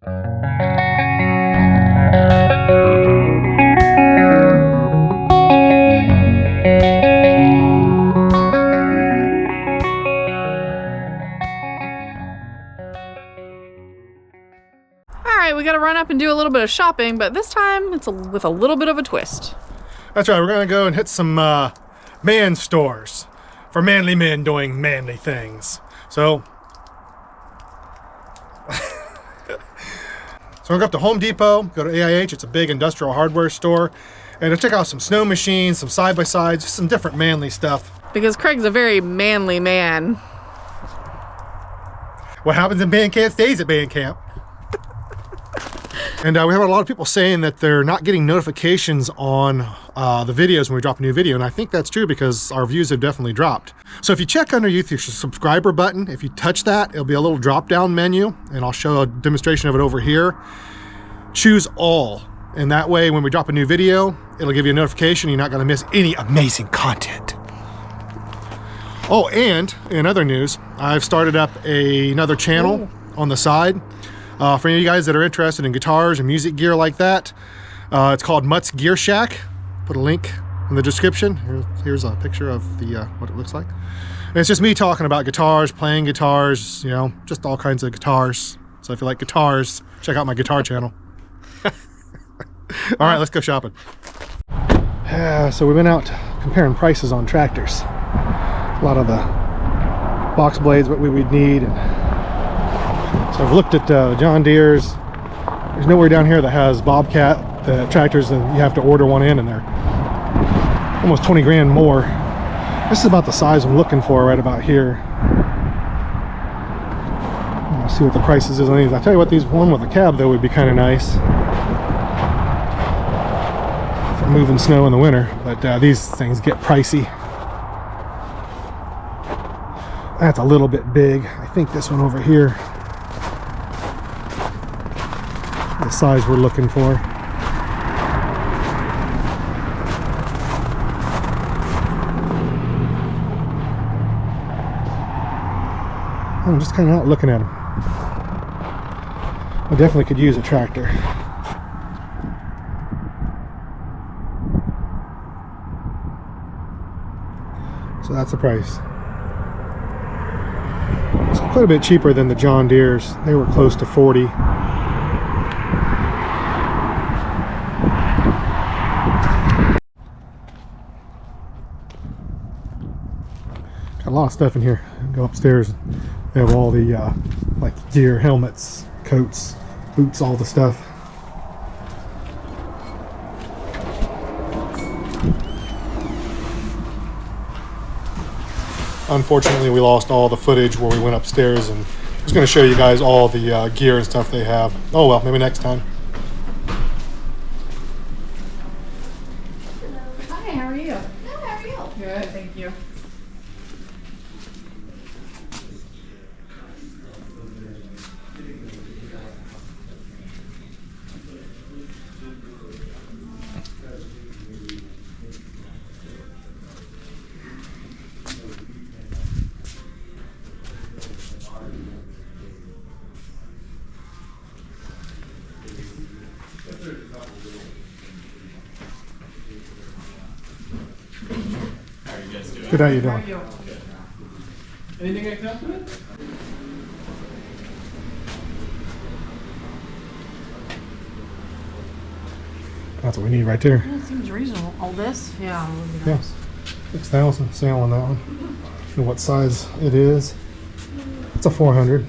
Alright, we gotta run up and do a little bit of shopping, but this time it's with a little bit of a twist. That's right, we're gonna go and hit some man stores for manly men doing manly things. So we'll go up to Home Depot, go to AIH, it's a big industrial hardware store, and check out some snow machines, some side-by-sides, just some different manly stuff. Because Craig's a very manly man. What happens in band camp stays at band camp. And we have a lot of people saying that they're not getting notifications on the videos when we drop a new video, and I think that's true because our views have definitely dropped. So if you check underneath your subscriber button, if you touch that, it'll be a little drop-down menu, and I'll show a demonstration of it over here. Choose all, and that way when we drop a new video, it'll give you a notification. You're not going to miss any amazing content. Oh, and in other news, I've started up another channel on the side. For any of you guys that are interested in guitars and music gear like that, it's called MUTT'S Gear Shack. Put a link in the description. Here's a picture of the what it looks like. And it's just me talking about guitars, playing guitars, you know, just all kinds of guitars. So if you like guitars, check out my guitar channel. All right, let's go shopping. So we went out comparing prices on tractors. A lot of the box blades, what we would need. So I've looked at John Deere's. There's nowhere down here that has Bobcat, the tractors, and you have to order one in, and they're almost 20 grand more. This is about the size I'm looking for right about here. I'll see what the prices is on these. I'll tell you what, these one with a cab though would be kind of nice for moving snow in the winter, but these things get pricey. That's a little bit big. I think this one over here, the size we're looking for. I'm just kind of out looking at them. I definitely could use a tractor. So that's the price. It's quite a bit cheaper than the John Deere's. They were close to 40. Got a lot of stuff in here. Go upstairs. They have all the like gear, helmets, coats, boots, all the stuff. Unfortunately, we lost all the footage where we went upstairs, and I was going to show you guys all the gear and stuff they have. Oh well, maybe next time. Hi, how are you? Good, how are you? Good, thank you. Good, how you doing? How are you? Anything I can help with? That's what we need right there. Yeah, it seems reasonable. All this? Yeah, it would be Yeah. nice. 6,000 sale on that one. And what size it is. It's a 400.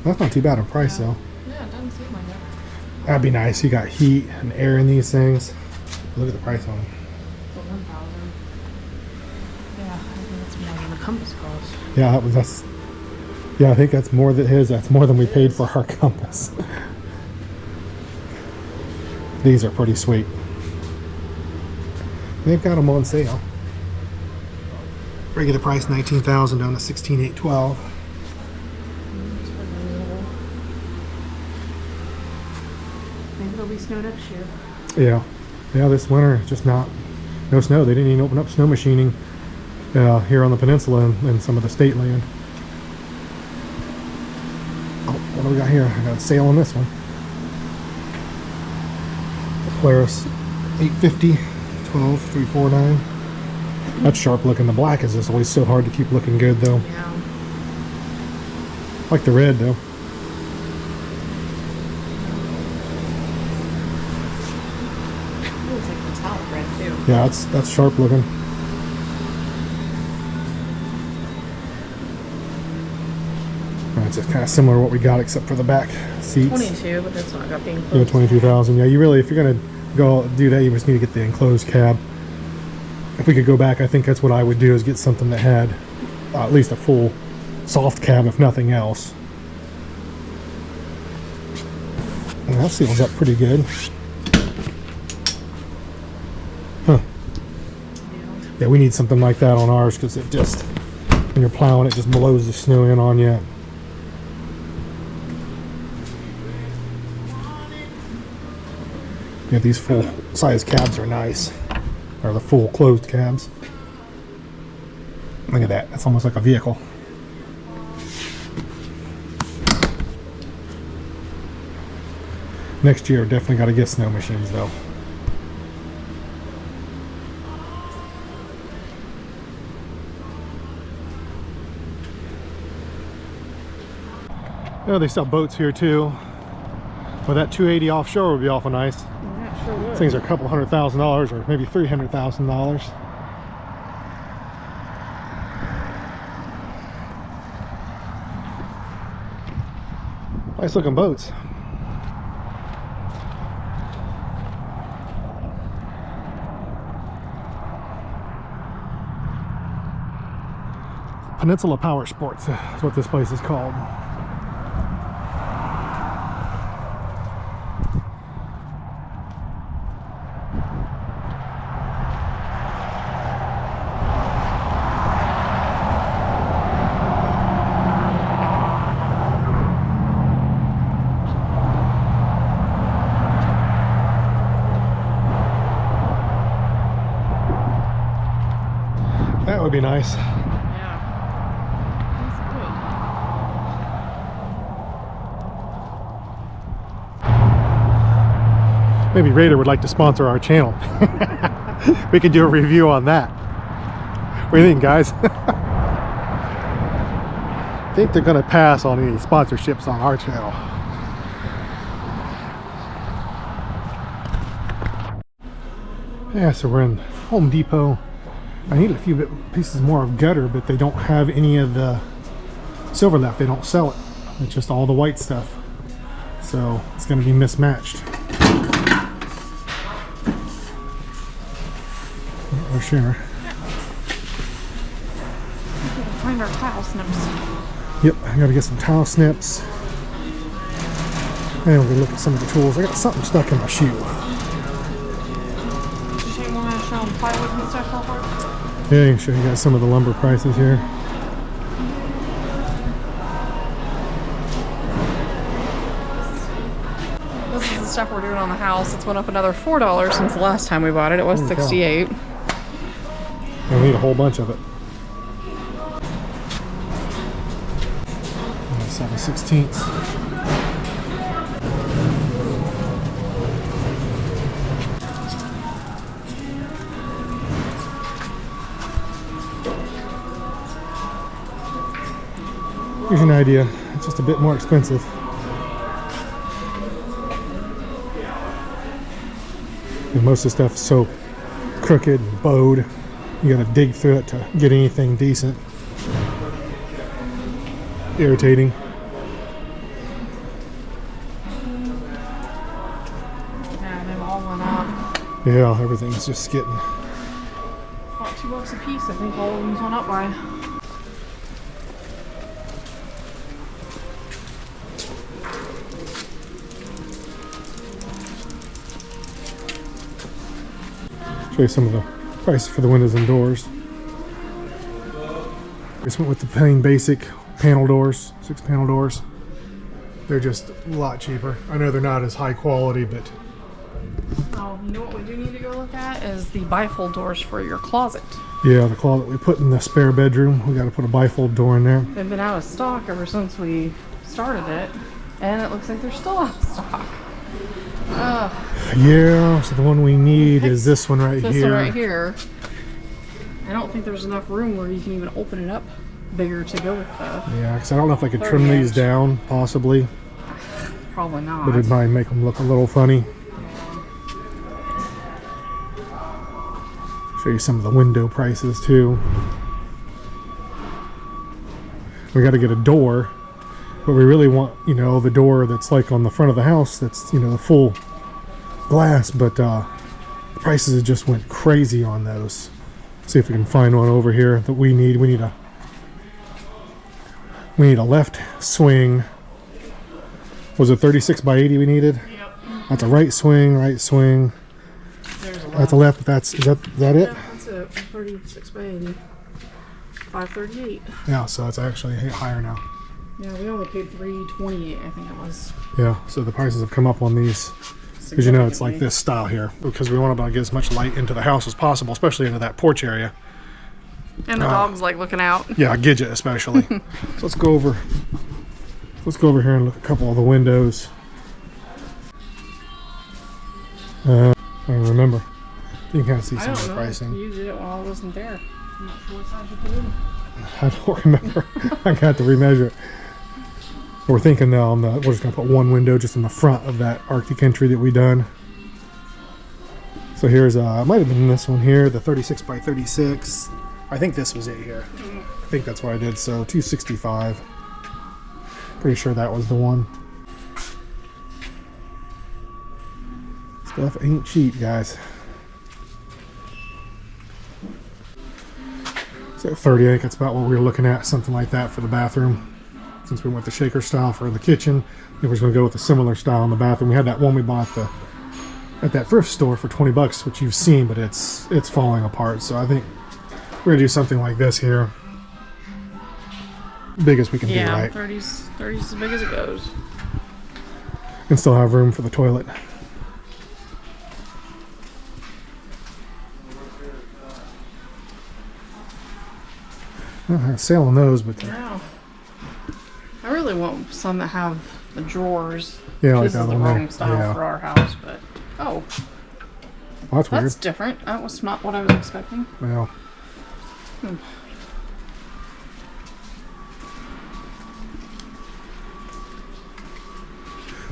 That's not too bad a price though. Yeah, it doesn't seem like it. That'd be nice. You got heat and air in these things. Look at the price on them. For 1,000. Yeah, I think that's more than the compass cost. Yeah, that's. Yeah, I think that's more than his. That's more than we paid for our compass. These are pretty sweet. They've got them on sale. Regular price $19,000 down to $16,812. Maybe there'll be snow next year. Yeah, yeah. This winter, just no snow. They didn't even open up snow machining here on the peninsula and some of the state land. Oh, one of we got here? I got a sale on this one. The Polaris 850, 12349. That's sharp looking. The black is just always so hard to keep looking good though. Yeah. I like the red though. It looks like metallic red too. Yeah, that's sharp looking. It's kind of similar to what we got except for the back seats. 22, but that's not got being Yeah, 22,000. Yeah, you really, if you're gonna go do that, you just need to get the enclosed cab. If we could go back, I think that's what I would do, is get something that had at least a full soft cab, if nothing else. And that seals up pretty good. Huh. Yeah, we need something like that on ours, because it just, when you're plowing, it just blows the snow in on you. Yeah, these full size cabs are nice. Or the full closed cabs. Look at that. That's almost like a vehicle. Next year, definitely got to get snow machines though. Oh, they sell boats here too. Well, that 280 offshore would be awful nice. Yeah, sure would. These things are a couple $100,000 or maybe $300,000. Nice looking boats. Peninsula Powersports is what this place is called. That would be nice. Yeah. That's Maybe Raider would like to sponsor our channel. We could do a review on that. What do you think, guys? I think they're going to pass on any sponsorships on our channel. Yeah, so we're in Home Depot. I need a few pieces more of gutter, but they don't have any of the silver left. They don't sell it. It's just all the white stuff. So it's going to be mismatched. Or sure. find our tile snips. Yep, I gotta get some tile snips. And we're gonna look at some of the tools. I got something stuck in my shoe. Did you want to show them plywood and stuff real quick? Yeah, I can show you guys some of the lumber prices here. This is the stuff we're doing on the house. It's went up another $4 since the last time we bought it. It was $68. We need a whole bunch of it. 7/16. Here's an idea. It's just a bit more expensive. And most of the stuff is so crooked and bowed. You gotta dig through it to get anything decent. Irritating. Yeah, they've all went up. Yeah, everything's just getting. About $2 a piece. I think all of them's went up by. Show you some of the prices for the windows and doors. Just went with the plain basic panel doors, 6-panel doors. They're just a lot cheaper. I know they're not as high quality, but Oh, you know what we do need to go look at is the bifold doors for your closet. yeah, the closet we put in the spare bedroom, we got to put a bifold door in there. They've been out of stock ever since we started it. And it looks like they're still out of stock. Yeah, so the one we need is this one right This here. one right here. I don't think there's enough room where you can even open it up bigger to go with the... Yeah, because I don't know if I could trim 30 these inch. down, possibly. Probably not. But it might make them look a little funny. Show you some of the window prices too. We got to get a door, but we really want, you know, the door that's like on the front of the house that's, you know, the full glass, but the prices have just went crazy on those. See if we can find one over here that we need. We need a left swing. Was it 36 by 80 we needed? Yep. That's a right swing, right swing. There's a That's a left. Is that it? Yeah, that's it. 36 by 80. 538. Yeah, so it's actually higher now. Yeah, we only paid $328, I think it was. Yeah, so the prices have come up on these because, you know, it's like this style here because we want to get as much light into the house as possible, especially into that porch area. And the dog's like looking out. Yeah, Gidget especially. So let's go over here and look at a couple of the windows. I don't remember. You can kind of see I some of don't the know. pricing. You did it while I wasn't there. I'm not sure what size you put in. I don't remember. I got to remeasure it. We're thinking now we're just gonna put one window just in the front of that Arctic entry that we done. So here's it might have been this one here, the 36 by 36. I think this was it here. I think that's what I did. So 265. Pretty sure that was the one. Stuff ain't cheap, guys. So 30, I think that's about what we were looking at, something like that for the bathroom. Since we went the shaker style for the kitchen, we were going to go with a similar style in the bathroom. We had that one we bought at that thrift store for 20 bucks, which you've seen, but it's falling apart. So I think we're going to do something like this here. Big as we can do, right? 30's as big as it goes. And still have room for the toilet. I have a sale on those, but Yeah. I really want some that have the drawers. yeah, like This that is the one wrong there. style Yeah. for our house, but Well, that's weird. that's different. That was not what I was expecting. Well,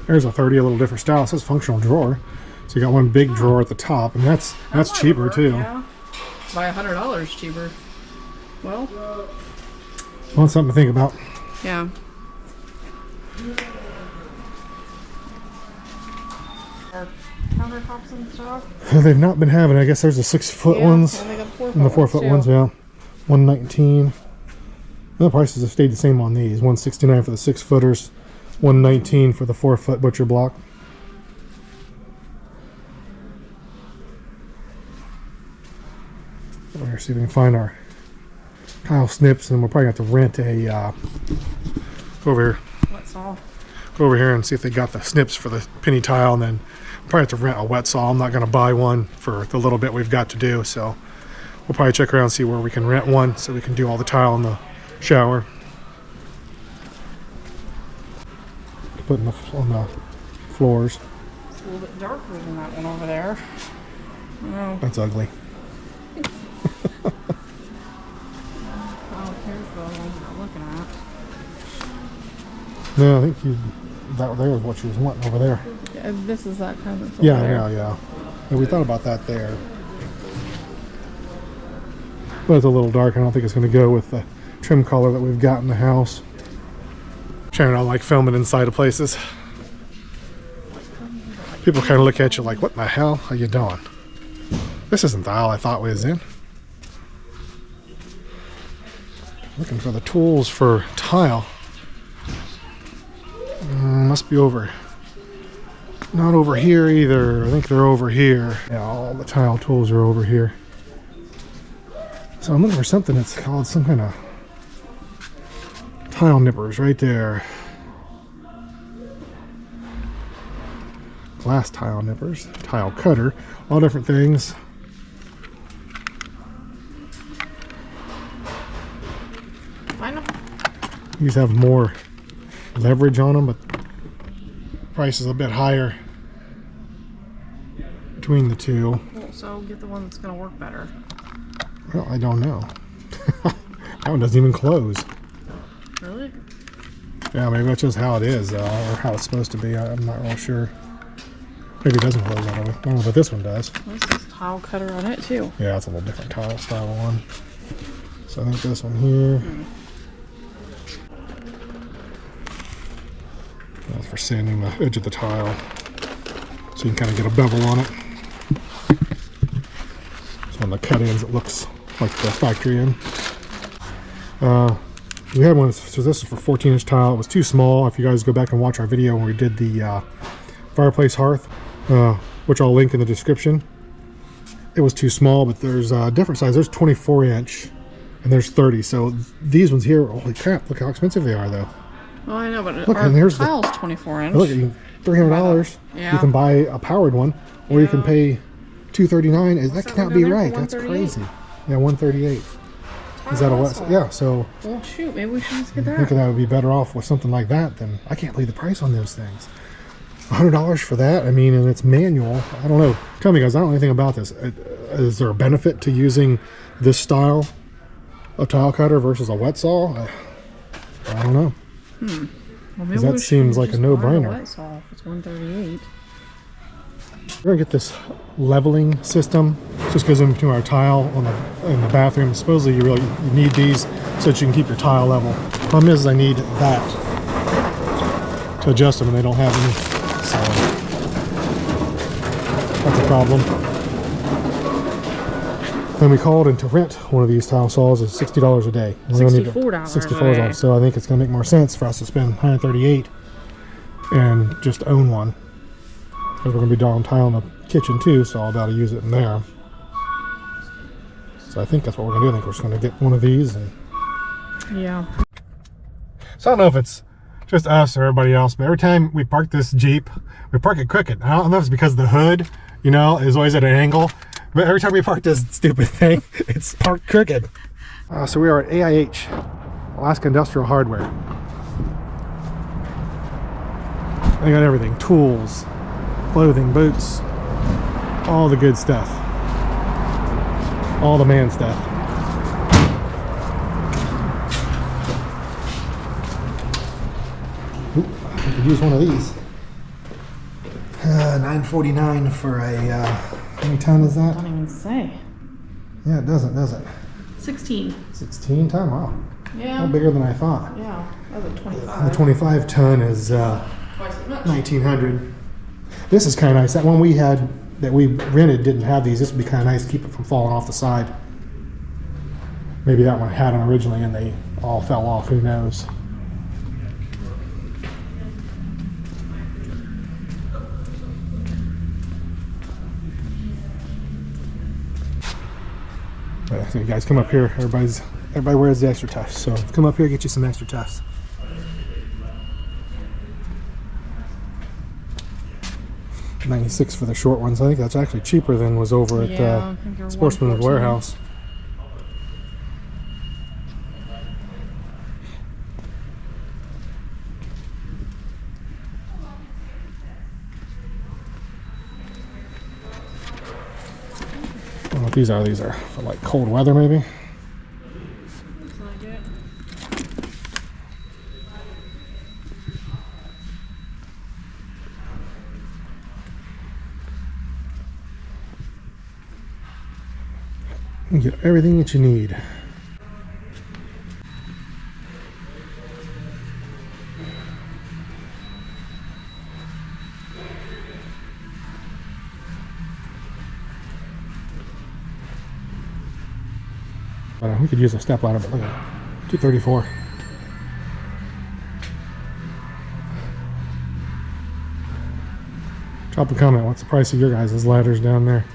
there's a 30, a little different style. It says functional drawer. So you got one big drawer at the top, and that's cheaper work, too. Yeah. By $100 cheaper. Well, Well, that's something to think about. yeah. Our countertops and stuff. They've not been having. I guess there's the 6-foot ones And they got the 4-foot and the 4-foot ones. too. Yeah, 119. The prices have stayed the same on these. 169 for the 6-footers, 119 for the 4-foot butcher block. We're gonna see if we can find our tile snips, and we'll probably have to rent a. Go over here. That's all. Go over here and see if they got the snips for the penny tile, and then probably have to rent a wet saw. I'm not going to buy one for the little bit we've got to do, so we'll probably check around and see where we can rent one so we can do all the tile in the shower. Put on the floors. It's a little bit darker than that one over there. Oh, That's ugly. here's the one we're looking at. No, I think that there was what she was wanting over there. Yeah, this is that kind of. Yeah, yeah. We thought about that there. But it's a little dark. I don't think it's going to go with the trim color that we've got in the house. Chandra don't like filming inside of places. People kind of look at you like, what in the hell are you doing? This isn't the aisle I thought we was in. Looking for the tools for tile. Must be over. Not over here either. I think they're over here. Yeah, all the tile tools are over here. So I'm looking for something that's called some kind of tile nippers right there. Glass tile nippers, tile cutter, all different things. I know. These have more leverage on them, but price is a bit higher between the two. Well, so get the one that's going to work better. Well, I don't know. That one doesn't even close. Really? Yeah, maybe that's just how it is, or how it's supposed to be. I'm not real sure. Maybe it doesn't close all the way. I don't know, but this one does. This is tile cutter on it too. Yeah, it's a little different tile style one. So I think this one here. That's for sanding the edge of the tile, so you can kind of get a bevel on it. So on the cut ends, it looks like the factory end. We had one, so this is for 14-inch tile. It was too small. If you guys go back and watch our video when we did the fireplace hearth, which I'll link in the description, it was too small, but there's a different size. There's 24-inch and there's 30. So these ones here, holy crap, look how expensive they are though. Well, I know, but look, our and there's tile's 24 inch. Look, $300. Yeah. You can buy a powered one, or you can pay $239. That cannot be right. That's 138? crazy. Yeah, 138. Is that a what? Yeah. So well, shoot, maybe we should just get I that. think that would be better off with something like that. Than I can't believe the price on those things. $100 for that. I mean, and it's manual. I don't know. Tell me, guys. I don't know anything about this. Is there a benefit to using this style of tile cutter versus a wet saw? I don't know. Well, maybe That we seems should like a just no-brainer. buy a wet saw if it's 138. We're gonna get this leveling system. Just goes in between our tile in the bathroom. Supposedly you need these so that you can keep your tile level. Problem is I need that to adjust them, and they don't have any. So that's a problem. Then we called in to rent one of these tile saws. It's $60 a day. $64 $64 a day. So I think it's gonna make more sense for us to spend $138 and just own one. Because we're going to be doing tile in the kitchen too, so I'll be able to use it in there. So I think that's what we're going to do. I think we're just going to get one of these. And Yeah. so I don't know if it's just us or everybody else, but every time we park this Jeep, we park it crooked. I don't know if it's because the hood, you know, is always at an angle, but every time we park this stupid thing, it's parked crooked. So we are at AIH, Alaska Industrial Hardware. They got everything, tools, clothing, boots, all the good stuff, all the man stuff. Ooh, I could use one of these. $9.49 for a how many ton is that? I don't even say. Yeah, it doesn't, does it? 16. 16 ton. Wow. Yeah. Bigger than I thought. Yeah. That was a 25. The 25 ton is Twice as much. 1900. This is kind of nice. That one we had that we rented didn't have these. This would be kind of nice to keep it from falling off the side. Maybe that one had them originally and they all fell off. Who knows? So you guys come up here. Everybody wears the extra tufts. So come up here, get you some extra tufts. $96 for the short ones. I think that's actually cheaper than was over at Sportsman's Warehouse. I don't know what these are. These are for like cold weather, maybe. Looks like it. You get everything that you need. We could use a step ladder, but look at it, $234. Drop a comment. What's the price of your guys' ladders down there?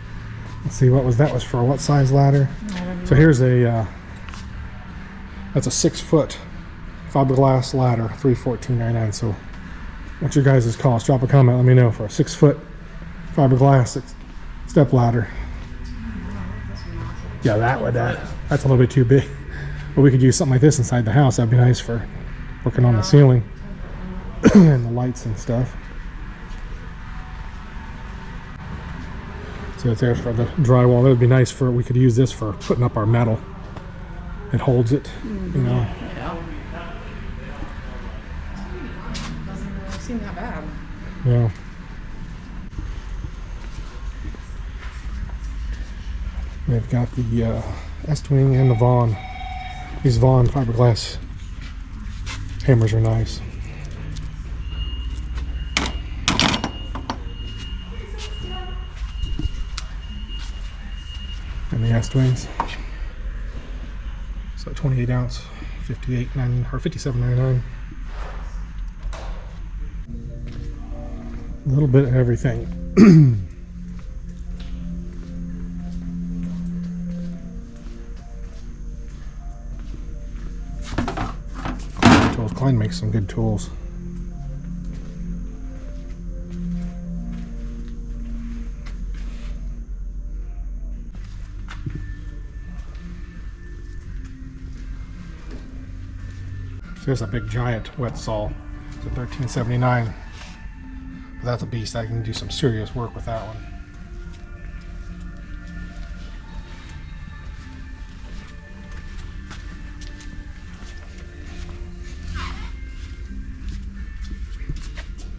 Let's see, what was that? Was for what size ladder? So here's a that's a 6-foot fiberglass ladder, $314.99. So what's your guys' cost? Drop a comment. Let me know for a 6-foot fiberglass step ladder. Yeah, that's a little bit too big. But we could use something like this inside the house. That'd be nice for working on the ceiling and the lights and stuff. So it's there for the drywall. That would be nice for, we could use this for putting up our metal. It holds it, you know. Yeah. Doesn't really seem that bad. Yeah. They've got the Estwing and the Vaughn. These Vaughn fiberglass hammers are nice. And the Estwings. So 28 ounce, 58.99 or 57.99. A little bit of everything. Tools. Klein makes some good tools. So there's a big giant wet saw. It's a $13.79. But that's a beast. I can do some serious work with that one.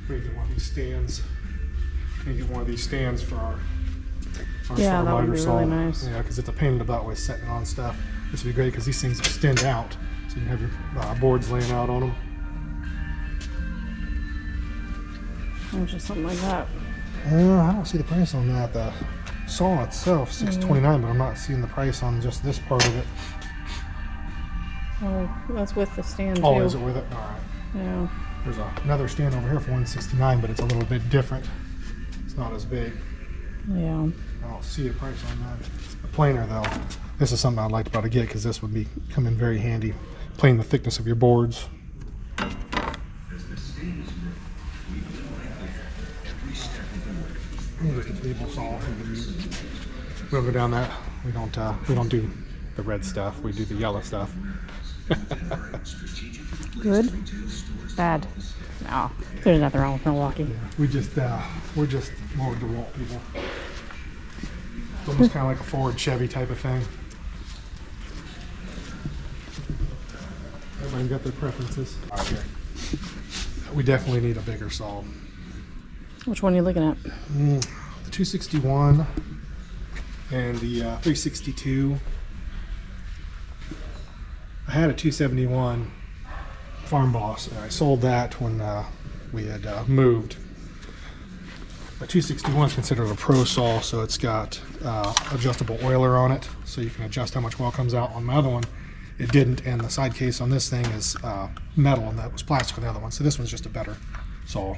We get one of these stands. We get one of these stands for our Yeah, that would be saw. really nice. Yeah, because it's a pain in the butt with setting on stuff. This would be great because these things extend out, so you can have your boards laying out on them. Or just something like that. I don't see the price on that. The saw itself, $6.29, but I'm not seeing the price on just this part of it. Oh, that's with the stand too. Oh, is it with it? All right. Yeah. There's another stand over here for $169, but it's a little bit different. It's not as big. Yeah. I don't see a price on that. A planer though. This is something I'd like to probably get because this would come in very handy. Plane the thickness of your boards. Here's the table saw. We don't go down that. We don't do the red stuff. We do the yellow stuff. Good? Bad? No. There's nothing wrong with Milwaukee. Yeah, we're just more DeWalt people. It's almost kind of like a Ford Chevy type of thing. Everybody got their preferences. Out here. We definitely need a bigger saw. Which one are you looking at? The 261 and the 362. I had a 271 Farm Boss, and I sold that when we had moved. A 261 is considered a pro saw, so it's got adjustable oiler on it, so you can adjust how much oil comes out. On my other one, it didn't, and the side case on this thing is metal, and that was plastic on the other one. So this one's just a better saw.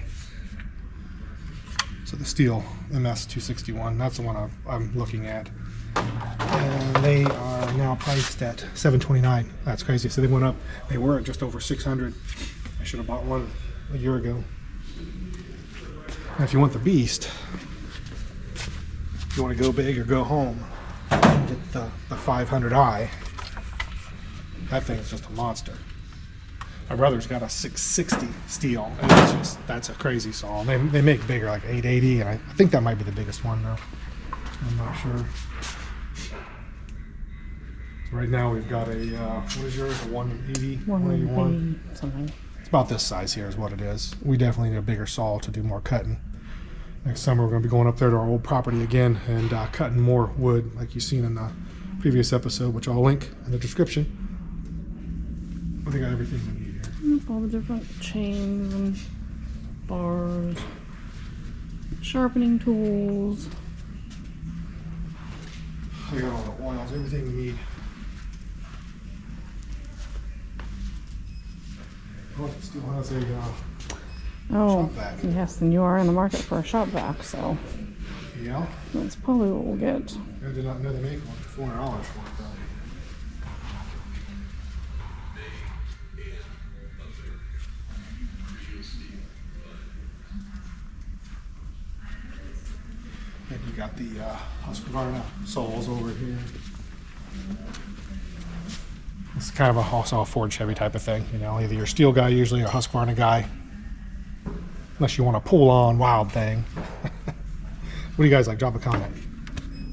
So the Steel MS 261, that's the one I'm looking at. And they are now priced at $729. That's crazy. So they went up. They were at just over $600. I should have bought one a year ago. Now, if you want the beast, if you want to go big or go home, get the 500i. That thing's just a monster. My brother's got a 660 steel, and that's a crazy saw. They make bigger, like 880, and I think that might be the biggest one though. I'm not sure. Right now we've got a, what is yours, a 180, 181? Something. It's about this size here is what it is. We definitely need a bigger saw to do more cutting. Next summer we're going to be going up there to our old property again and cutting more wood like you've seen in the previous episode, which I'll link in the description. I think I got everything we need here. All the different chains and bars, sharpening tools. I got all the oils, everything we need. Oh, it still has a Oh, shop vac. yes, and you are in the market for a shop vac, so Yeah. that's probably what we'll get. I did not know they make one for $400 for it though. And you got the Husqvarna saws over here. It's kind of also a Ford Chevy type of thing, you know, either your steel guy usually or a Husqvarna guy. Unless you want a pull-on wild thing. What do you guys like? Drop a comment.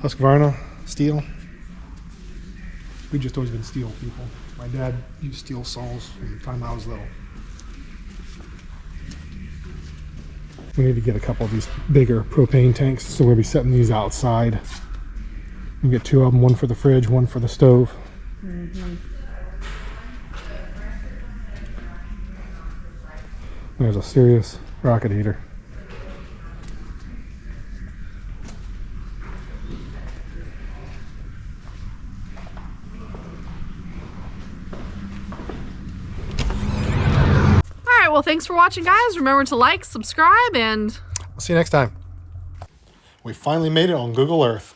Husqvarna, steel. We've just always been steel people. My dad used steel saws from the time I was little. We need to get a couple of these bigger propane tanks, so we'll be setting these outside. You get 2 of them, one for the fridge, one for the stove. There's a serious rocket heater. All right, well, thanks for watching, guys. Remember to like, subscribe, and I'll see you next time. We finally made it on Google Earth.